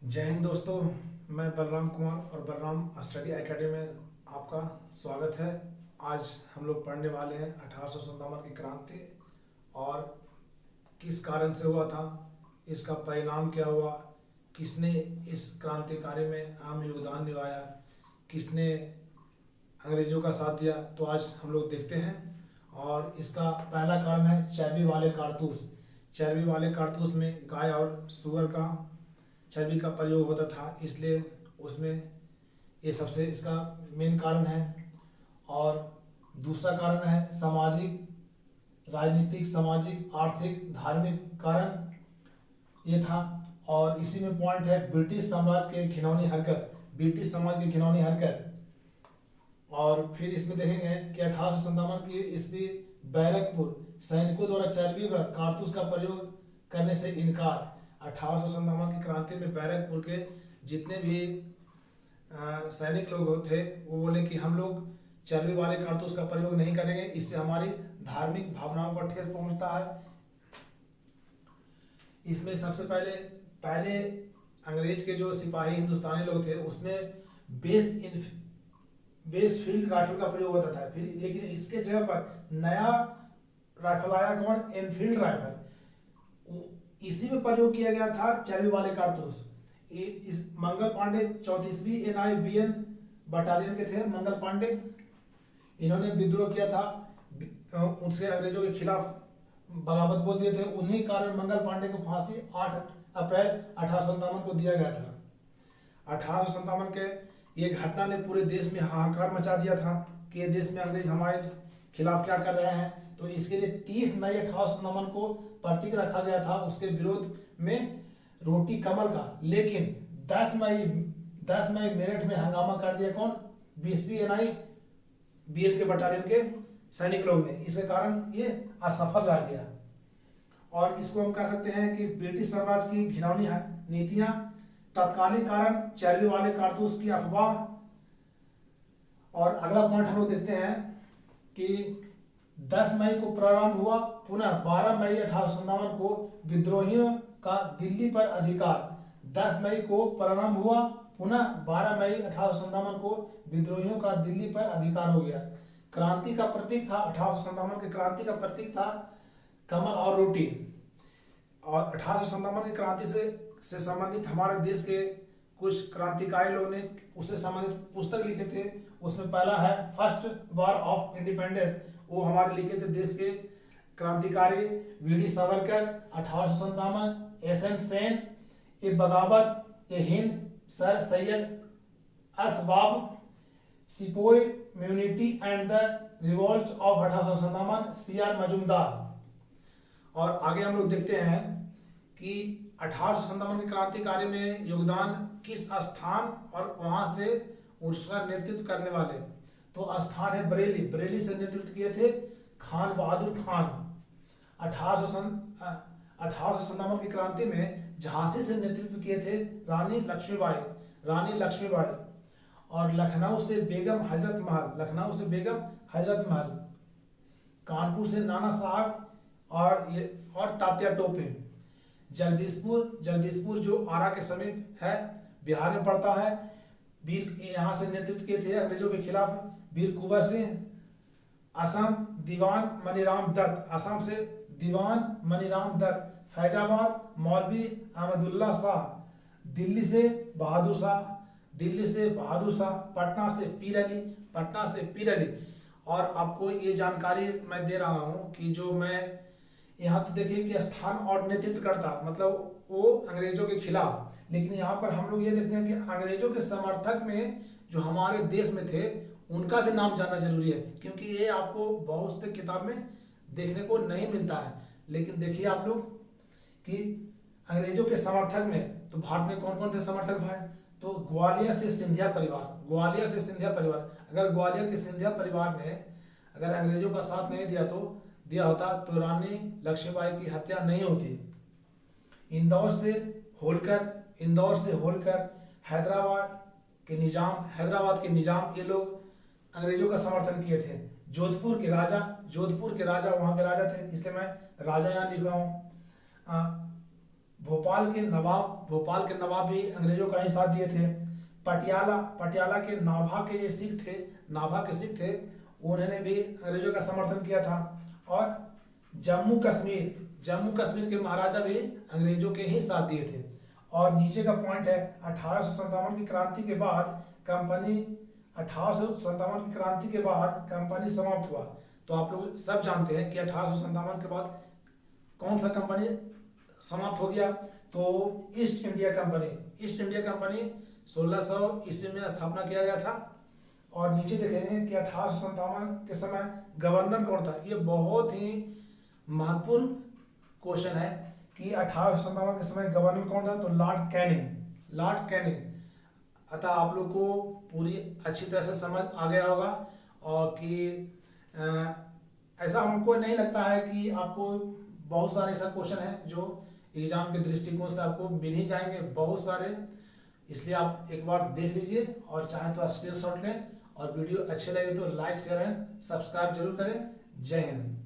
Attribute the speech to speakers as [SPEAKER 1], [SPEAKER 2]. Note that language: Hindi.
[SPEAKER 1] जय हिंद दोस्तों। मैं बलराम कुमार और बलराम स्टडी एकेडमी में आपका स्वागत है। आज हम लोग पढ़ने वाले हैं 1857 की क्रांति और किस कारण से हुआ था, इसका परिणाम क्या हुआ, किसने इस क्रांतिकारी में अहम योगदान निभाया, किसने अंग्रेजों का साथ दिया, तो आज हम लोग देखते हैं। और इसका पहला कारण है चर्बी वाले कारतूस। चर्बी वाले कारतूस में गाय और सूअर का चर्बी का प्रयोग होता था, इसलिए उसमें ये सबसे इसका मेन कारण है। और दूसरा कारण है सामाजिक, राजनीतिक, सामाजिक, आर्थिक, धार्मिक कारण ये था। और इसी में पॉइंट है ब्रिटिश साम्राज्य के घिनौनी हरकत, ब्रिटिश समाज की घिनौनी हरकत। और फिर इसमें देखेंगे कि 1857 की ईस्वी बैरकपुर सैनिकों द्वारा चर्बी व कारतूस का प्रयोग करने से इनकार। 1857 की क्रांति में बैरकपुर के जितने भी सैनिक लोग थे वो बोले कि हम लोग चर्बी वाले कारतूस का प्रयोग नहीं करेंगे, इससे हमारी धार्मिक भावनाओं पर ठेस पहुंचता है। इसमें सबसे पहले अंग्रेज के जो सिपाही हिंदुस्तानी लोग थे उसमें बेस फील्ड राइफल का प्रयोग होता था। फिर लेकिन इसके जगह पर नया राइफल आया, कौन? Enfield rifle. इसी में प्रयोग किया गया था चर्बी वाले कारतूस। इस मंगल पांडे 34वीं NIBN बटालियन के थे। मंगल पांडे इन्होंने विद्रोह किया था, उनसे अंग्रेजों के खिलाफ बगावत बोल दिए थे। उन्हीं कारण मंगल पांडे को फांसी 8 अप्रैल 1857 को दिया गया था। 1857 के ये घटना ने पूरे देश में हाहाकार मचा दिया था कि ये देश में अंग्रेज हमारे खिलाफ क्या कर रहे हैं। तो इसके लिए 30 मई 1857 को प्रतीक रखा गया था उसके विरोध में रोटी कमल का। लेकिन 10 मई मेरठ में हंगामा कर दिया, कौन? 20वीं NIBN के बटालियन के सैनिक लोग ने। इसके कारण ये असफल रह गया। और इसको हम कह सकते हैं कि ब्रिटिश साम्राज्य की घिनौनी नीतियां, तत्कालीन कारण चर्बी वाले कारतूस की अफवाह। और अगला पॉइंट हम लोग देखते हैं कि 10 मई को प्रारंभ हुआ, पुनः 12 मई 1857 को विद्रोहियों का दिल्ली पर अधिकार। 10 मई को प्रारंभ हुआ, पुनः 12 मई 1857 को विद्रोहियों का दिल्ली पर अधिकार हो गया। क्रांति का प्रतीक था 1857 की क्रांति का प्रतीक था कमल और रोटी। और 1857 की क्रांति से संबंधित हमारे देश के कुछ क्रांतिकारी लोगों ने उससे संबंधित पुस्तक लिखे थे। उसमें पहला है फर्स्ट वॉर ऑफ इंडिपेंडेंस, वो हमारे लिखे थे देश के क्रांतिकारी VD सावरकर। 1857 SN सेन, ए बगावत, ए हिंद, सर सैयद असबाब, sepoy mutiny and the revolt of 1857, CR Majumdar. और आगे हम लोग देखते हैं कि 1857 की क्रांतिकारी में योगदान किस स्थान और वहां से उसका नेतृत्व करने वाले। तो स्थान है बरेली, बरेली से नेतृत्व किए थे खान बहादुर खान। 1857 की क्रांति में झांसी से नेतृत्व किए थे रानी लक्ष्मीबाई। और लखनऊ से बेगम हजरत महल, कानपुर से नाना साहब और तात्या टोपे। जगदीशपुर जो आरा के समीप है, बिहार में पड़ता है, वीर यहाँ से नेतृत्व किए थे अंग्रेजों के खिलाफ वीर कुंवर सिंह। असम दीवान मनीराम दत्त। फैजाबाद मौलवी अहमदुल्ला शाह। दिल्ली से बहादुर शाह। पटना से पीर अली। और आपको ये जानकारी मैं दे रहा हूँ कि जो मैं यहाँ तो देखिए कि स्थान और नेतृत्व करता मतलब वो अंग्रेजों के खिलाफ, लेकिन यहाँ पर हम लोग ये देखते हैं कि अंग्रेजों के समर्थक में जो हमारे देश में थे उनका भी नाम जानना जरूरी है, क्योंकि ये आपको बहुत से किताब में देखने को नहीं मिलता है। लेकिन देखिए आप लोग कि अंग्रेजों के समर्थक में तो भारत में कौन कौन थे समर्थक भाई? तो ग्वालियर से सिंधिया परिवार। अगर ग्वालियर के सिंधिया परिवार ने अगर अंग्रेजों का साथ नहीं दिया होता तो रानी लक्ष्मीबाई की हत्या नहीं होती। इंदौर से होलकर, हैदराबाद के निजाम ये लोग अंग्रेजों का समर्थन किए थे। जोधपुर के राजा वहां के राजा थे, इसलिए मैं राजा यहाँ लिख रहा हूँ। भोपाल के नवाब भी अंग्रेजों का ही साथ दिए थे। पटियाला के नाभा के सिख थे, उन्होंने भी अंग्रेजों का समर्थन किया था। और जम्मू कश्मीर के महाराजा भी अंग्रेजों के ही साथ दिए थे। और नीचे का पॉइंट है 1857 की क्रांति के बाद कंपनी समाप्त हुआ। तो आप लोग सब जानते हैं कि 1857 के बाद कौन सा कंपनी समाप्त हो गया? तो ईस्ट इंडिया कंपनी 1600 ईस्वी में स्थापना किया गया था। और नीचे देखेंगे कि 1857 के समय गवर्नर कौन था। ये बहुत ही महत्वपूर्ण क्वेश्चन है कि 1857 के समय गवर्नर कौन था? तो लॉर्ड कैनिंग। अतः आप लोग को पूरी अच्छी तरह से समझ आ गया होगा। और कि ऐसा हमको नहीं लगता है कि आपको बहुत सारे ऐसा क्वेश्चन है जो एग्जाम के दृष्टिकोण से आपको मिल ही जाएंगे, बहुत सारे। इसलिए आप एक बार देख लीजिए और चाहे तो स्क्रीनशॉट लें। और वीडियो अच्छे लगे तो लाइक शेयर एंड सब्सक्राइब जरूर करें। जय हिंद।